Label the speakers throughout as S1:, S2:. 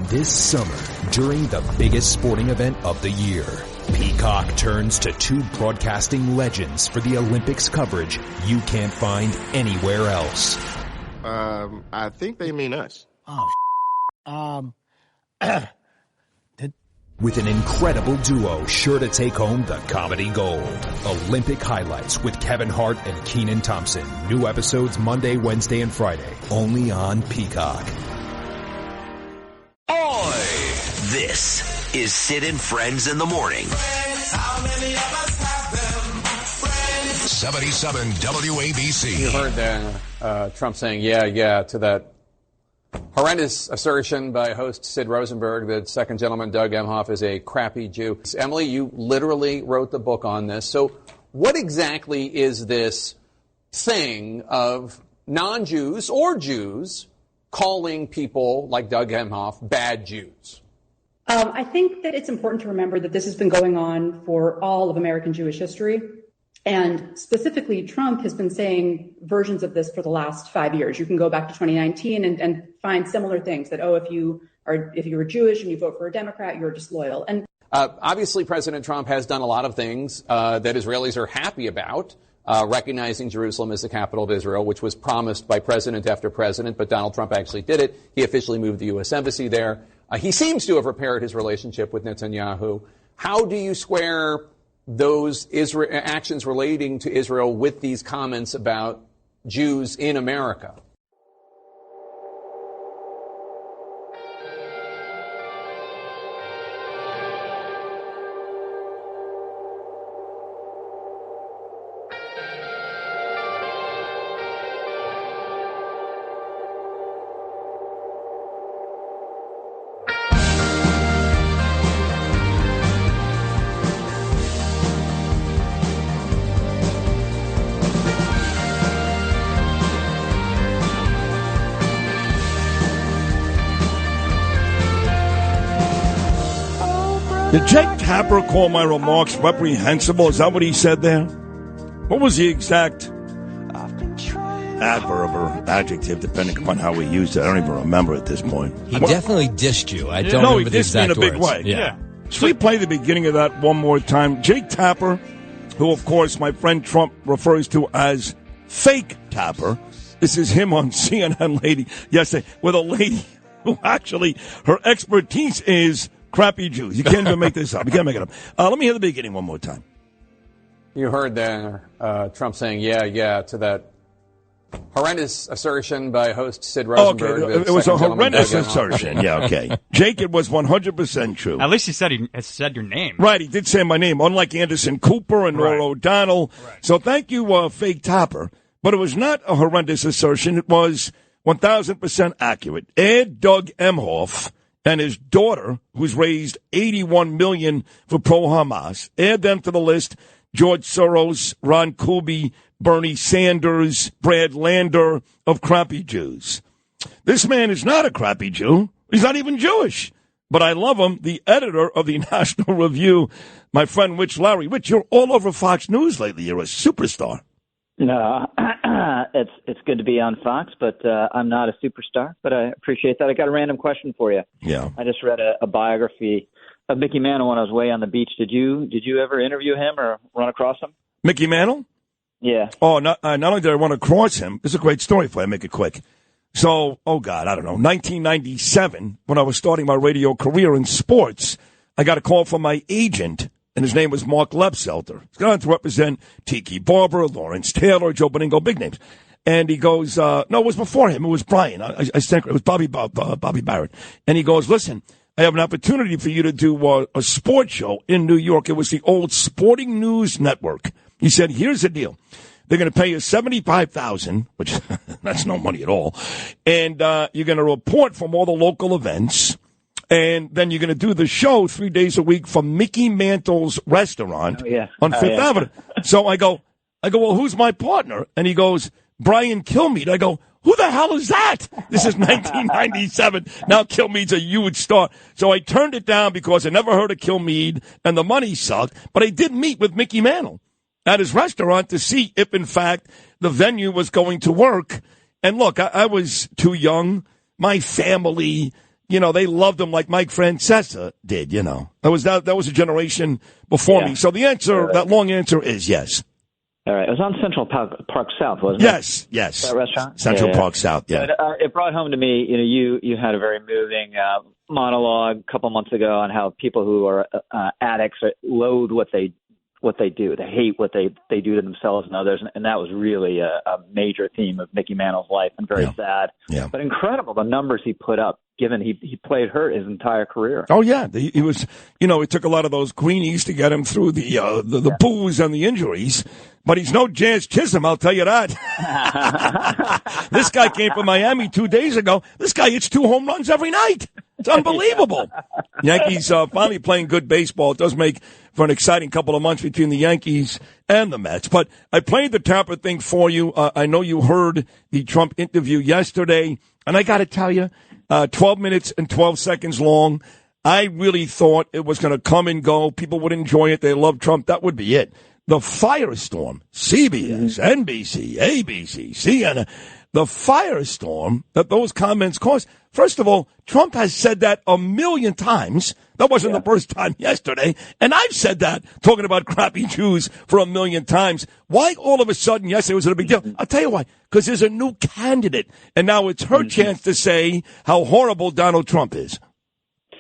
S1: This summer, during the biggest sporting event of the year, Peacock turns to two broadcasting legends for the Olympics coverage you can't find anywhere else.
S2: I think they mean us.
S1: With an incredible duo sure to take home the comedy gold. Olympic Highlights with Kevin Hart and Kenan Thompson. New episodes Monday, Wednesday, and Friday. Only on Peacock.
S3: Oi! This is Sid and Friends in the Morning. How many of us have them? 77 WABC.
S4: You heard Trump saying, yeah, to that horrendous assertion by host Sid Rosenberg that second gentleman Doug Emhoff is a crappy Jew. Emily, you literally wrote the book on this. So what exactly is this thing of non-Jews or Jews calling people like Doug Emhoff bad Jews?
S5: I think that it's important to remember that this has been going on for all of American Jewish history. And specifically, Trump has been saying versions of this for the last 5 years. You can go back to 2019 and find similar things that, if you were Jewish and you vote for a Democrat, you're disloyal. And
S4: obviously, President Trump has done a lot of things that Israelis are happy about, recognizing Jerusalem as the capital of Israel, which was promised by president after president, but Donald Trump actually did it. He officially moved the U.S. Embassy there. He seems to have repaired his relationship with Netanyahu. How do you square those actions relating to Israel with these comments about Jews in America?
S6: Did Jake Tapper call my remarks reprehensible? Is that what he said there? What was the exact adverb or adjective, depending upon how we used it? I don't even remember at this point.
S7: He definitely dissed you. I don't remember the exact words.
S6: No, he dissed me in a big way. Yeah. Should we play the beginning of that one more time? Jake Tapper, who, of course, my friend Trump refers to as fake Tapper. This is him on CNN Lady yesterday with a lady who actually, her expertise is crappy Jews. You can't even make this up. You can't make it up. Let me hear the beginning one more time.
S4: You heard Trump saying, yeah, to that horrendous assertion by host Sid Rosenberg.
S6: Okay, it was a horrendous assertion. Yeah, okay. Jake, it was 100% true.
S8: At least he said your name.
S6: Right, he did say my name, unlike Anderson Cooper and Norah O'Donnell. Right. So thank you, fake Tapper. But it was not a horrendous assertion. It was 1,000% accurate. Add Doug Emhoff and his daughter, who's raised $81 million for pro-Hamas. Add them to the list. George Soros, Ron Kuby, Bernie Sanders, Brad Lander of crappy Jews. This man is not a crappy Jew. He's not even Jewish. But I love him, the editor of the National Review, my friend Rich Lowry. Rich, you're all over Fox News lately. You're a superstar.
S9: No, it's good to be on Fox, but I'm not a superstar, but I appreciate that. I got a random question for you.
S6: Yeah.
S9: I just read a biography of Mickey Mantle when I was way on the beach. Did you ever interview him or run across him?
S6: Mickey Mantle?
S9: Yeah.
S6: Oh, not only did I run across him, this is a great story for you. I make it quick. So, 1997, when I was starting my radio career in sports, I got a call from my agent, and his name was Mark Lepselter. He's going to represent Tiki Barber, Lawrence Taylor, Joe Beningo, big names. And he goes, no, it was before him. It was Brian. I think it was Bobby Barrett. And he goes, listen, I have an opportunity for you to do a sports show in New York. It was the old Sporting News Network. He said, here's the deal. They're going to pay you $75,000, which that's no money at all. And you're going to report from all the local events. And then you're going to do the show 3 days a week from Mickey Mantle's restaurant on Fifth Avenue. So I go, well, who's my partner? And he goes, Brian Kilmeade. I go, who the hell is that? This is 1997. Now Kilmeade's a huge star. So I turned it down because I never heard of Kilmeade and the money sucked. But I did meet with Mickey Mantle at his restaurant to see if, in fact, the venue was going to work. And look, I was too young. My family, they loved him like Mike Francesa did, That was a generation before me. So the answer, that long answer is yes.
S9: All right. It was on Central Park South, wasn't it? Yes. That restaurant?
S6: Central Park South, yeah.
S9: But, it brought home to me, you had a very moving monologue a couple months ago on how people who are addicts loathe what they do. They hate what they do to themselves and others. And that was really a major theme of Mickey Mantle's life, and very sad. Yeah. But incredible, the numbers he put up, given he played hurt his entire career.
S6: Oh, yeah. He was, it took a lot of those greenies to get him through the booze and the injuries. But he's no Jazz Chisholm, I'll tell you that. This guy came from Miami 2 days ago. This guy hits 2 home runs every night. It's unbelievable. Yankees finally playing good baseball. It does make for an exciting couple of months between the Yankees and the Mets. But I played the Tapper thing for you. I know you heard the Trump interview yesterday. And I got to tell you, 12 minutes and 12 seconds long. I really thought it was going to come and go. People would enjoy it. They love Trump. That would be it. The firestorm, CBS, NBC, ABC, CNN, the firestorm that those comments caused. First of all, Trump has said that 1,000,000 times. That wasn't the first time yesterday. And I've said that, talking about crappy Jews for 1,000,000 times. Why all of a sudden yesterday was it a big deal? I'll tell you why. Because there's a new candidate. And now it's her chance to say how horrible Donald Trump is.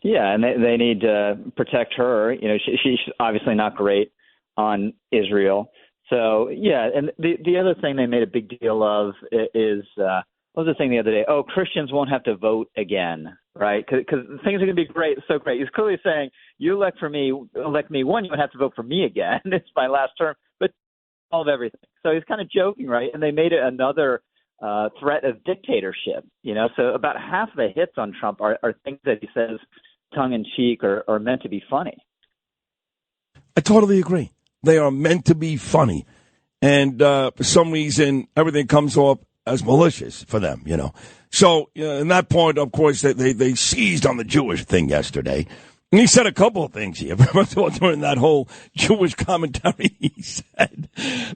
S9: Yeah, and they need to protect her. She's obviously not great on Israel. So, and the other thing they made a big deal of is, what was the thing the other day? Oh, Christians won't have to vote again, right? Because things are going to be great, so great. He's clearly saying, you elect me, one, you would have to vote for me again. It's my last term, but all of everything. So he's kind of joking, right? And they made it another threat of dictatorship, So about half the hits on Trump are things that he says tongue-in-cheek or meant to be funny.
S6: I totally agree. They are meant to be funny. And for some reason, everything comes off as malicious for them, So, in that point, of course, they seized on the Jewish thing yesterday. And he said a couple of things here. First of all, during that whole Jewish commentary, he said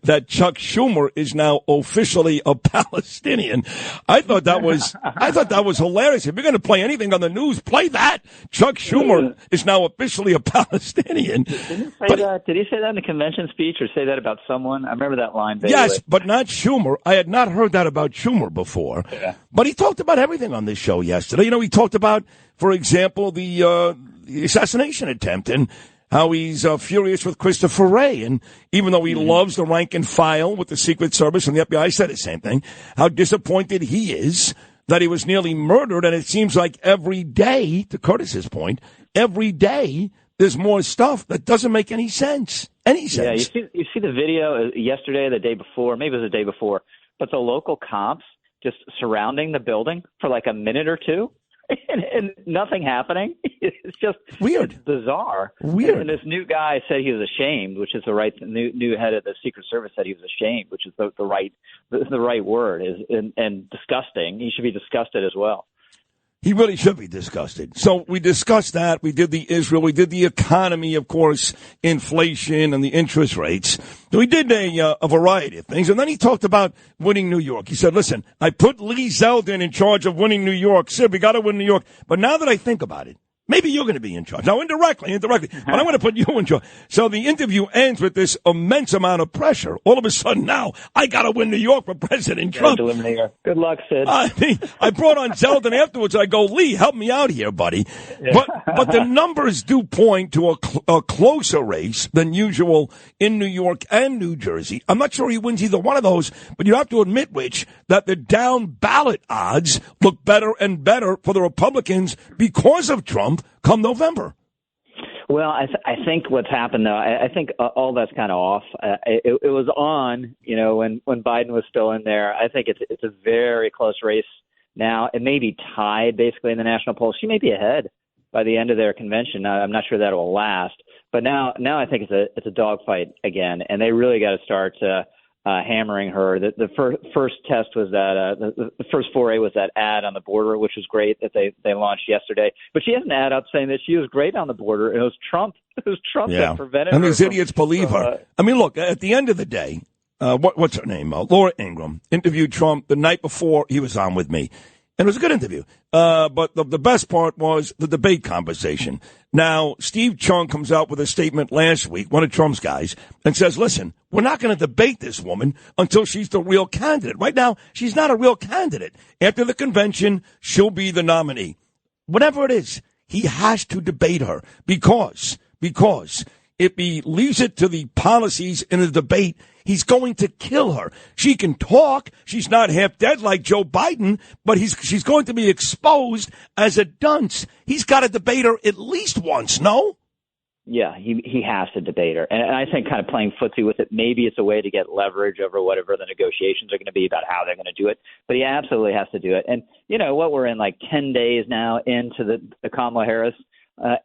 S6: that Chuck Schumer is now officially a Palestinian. I thought that was hilarious. If you're going to play anything on the news, play that. Chuck Schumer is now officially a Palestinian.
S9: Did he say that in the convention speech, or say that about someone? I remember that line.
S6: Yes, but not Schumer. I had not heard that about Schumer before. Yeah. But he talked about everything on this show yesterday. He talked about, for example, the assassination attempt, and how he's furious with Christopher Wray. And even though he loves the rank and file with the Secret Service, and the FBI said the same thing, how disappointed he is that he was nearly murdered. And it seems like every day, to Curtis's point, every day there's more stuff that doesn't make any sense. Yeah, you
S9: see the video yesterday, the day before, maybe it was the day before, but the local cops just surrounding the building for like a minute or two. And nothing happening. It's just weird. It's bizarre.
S6: Weird.
S9: And this new guy said he was ashamed, which is the new head of the Secret Service said he was ashamed, which is the right word, and disgusting. He should be disgusted as well.
S6: He really should be disgusted. So we discussed that. We did the Israel. We did the economy, of course, inflation and the interest rates. We did a variety of things. And then he talked about winning New York. He said, listen, I put Lee Zeldin in charge of winning New York. Sid, we got to win New York. But now that I think about it, maybe you're going to be in charge. Now, indirectly, but I'm going to put you in charge. So the interview ends with this immense amount of pressure. All of a sudden now, I got to win New York for President Trump.
S9: Good luck, Sid.
S6: I brought on Zeldin afterwards. I go, Lee, help me out here, buddy. Yeah. But the numbers do point to a closer race than usual in New York and New Jersey. I'm not sure he wins either one of those, but you have to admit, Rich, that the down ballot odds look better and better for the Republicans because of Trump come November.
S9: Well, I think what's happened, though, I think all that's kind of off. It was on, when Biden was still in there. I think it's a very close race now. It may be tied, basically, in the national polls. She may be ahead by the end of their convention. I'm not sure that will last. But now I think it's a dogfight again, and they really got to start hammering her. The first test was that the first foray was that ad on the border, which was great that they launched yesterday. But she has an ad up saying that she was great on the border. It was Trump. That prevented her.
S6: And these idiots believe her. I mean, look, at the end of the day, what's her name? Laura Ingraham interviewed Trump the night before he was on with me. And it was a good interview. But the best part was the debate conversation. Now, Steve Chung comes out with a statement last week, one of Trump's guys, and says, listen, we're not going to debate this woman until she's the real candidate. Right now, she's not a real candidate. After the convention, she'll be the nominee. Whatever it is, he has to debate her because if he leaves it to the policies in a debate, he's going to kill her. She can talk. She's not half dead like Joe Biden, but she's going to be exposed as a dunce. He's got to debate her at least once, no?
S9: Yeah, he has to debate her. And I think kind of playing footsie with it, maybe it's a way to get leverage over whatever the negotiations are going to be about how they're going to do it. But he absolutely has to do it. And, you know, what we're in like 10 days now into the Kamala Harris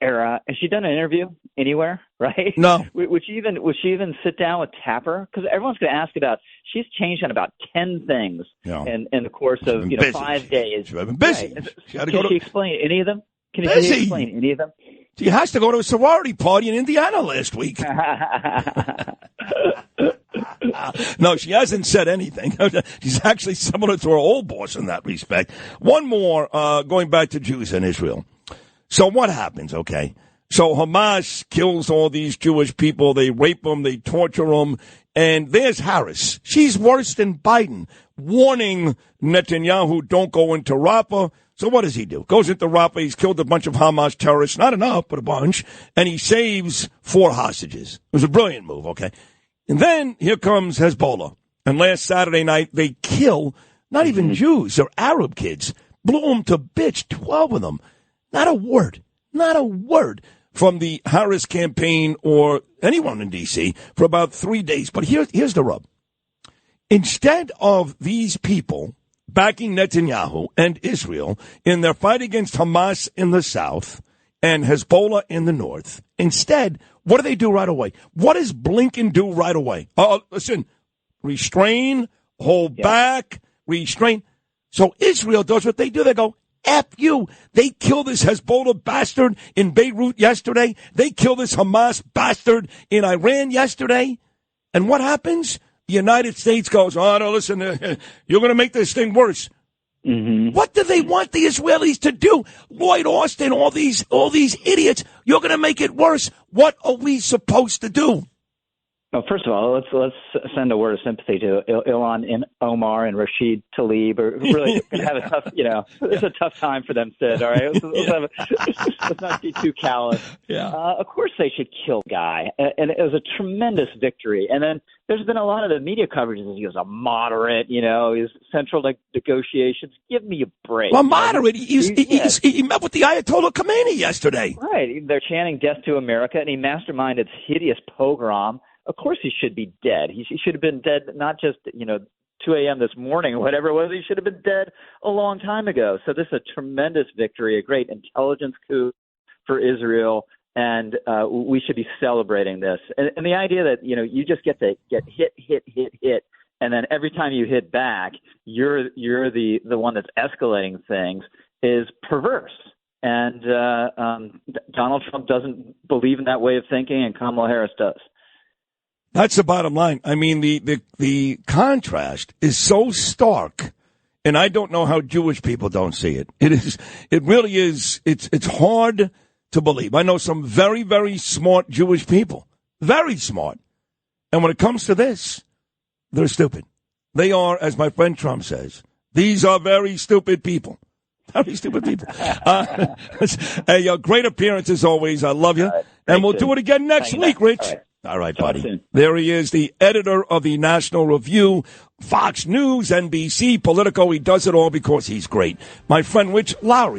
S9: era. Has she done an interview anywhere, right?
S6: No.
S9: Would she even sit down with Tapper? Because everyone's going to ask about, she's changed on about 10 things in the course of,
S6: busy.
S9: 5 days.
S6: She's been busy.
S9: Right.
S6: Can
S9: she explain any of them? Can she explain any of them?
S6: She has to go to a sorority party in Indiana last week. No, she hasn't said anything. She's actually similar to her old boss in that respect. One more, going back to Jews in Israel. So what happens, okay? So Hamas kills all these Jewish people. They rape them. They torture them. And there's Harris. She's worse than Biden, warning Netanyahu, don't go into Rafah. So what does he do? Goes into Rafah. He's killed a bunch of Hamas terrorists. Not enough, but a bunch. And he saves 4 hostages. It was a brilliant move, okay? And then here comes Hezbollah. And last Saturday night, they kill not even Jews. They're Arab kids. Blew them to bitch, 12 of them. Not a word from the Harris campaign or anyone in D.C. for about 3 days. But here's the rub. Instead of these people backing Netanyahu and Israel in their fight against Hamas in the south and Hezbollah in the north, instead, what do they do right away? What does Blinken do right away? Listen, restrain, hold back, restrain. So Israel does what they do. They go, F you. They killed this Hezbollah bastard in Beirut yesterday. They killed this Hamas bastard in Iran yesterday. And what happens? The United States goes, oh, no, listen, you're going to make this thing worse. Mm-hmm. What do they want the Israelis to do? Lloyd Austin, all these idiots, you're going to make it worse. What are we supposed to do?
S9: Well, first of all, let's send a word of sympathy to Ilhan and Omar and Rashid Tlaib. Are really going to have a tough, it's a tough time for them, Sid. All right, let's not be too callous.
S6: Yeah.
S9: Of course, they should kill Guy, and it was a tremendous victory. And then there's been a lot of the media coverage that he was a moderate, his central negotiations. Give me a break.
S6: Well, moderate. He met with the Ayatollah Khomeini yesterday.
S9: Right. They're chanting "Death to America," and he masterminded this hideous pogrom. Of course he should be dead. He should have been dead not just, 2 a.m. this morning or whatever it was. He should have been dead a long time ago. So this is a tremendous victory, a great intelligence coup for Israel, and we should be celebrating this. And the idea that, you just get to get hit, and then every time you hit back, you're the one that's escalating things is perverse. And Donald Trump doesn't believe in that way of thinking, and Kamala Harris does.
S6: That's the bottom line. I mean, the contrast is so stark, and I don't know how Jewish people don't see it. It really is. It's hard to believe. I know some very, very smart Jewish people, very smart. And when it comes to this, they're stupid. They are, as my friend Trump says, these are very stupid people. Very stupid people. A great appearance as always. I love you. And we'll do it again next week, Rich. All right, buddy. There he is, the editor of the National Review, Fox News, NBC, Politico. He does it all because he's great. My friend Rich Lowry.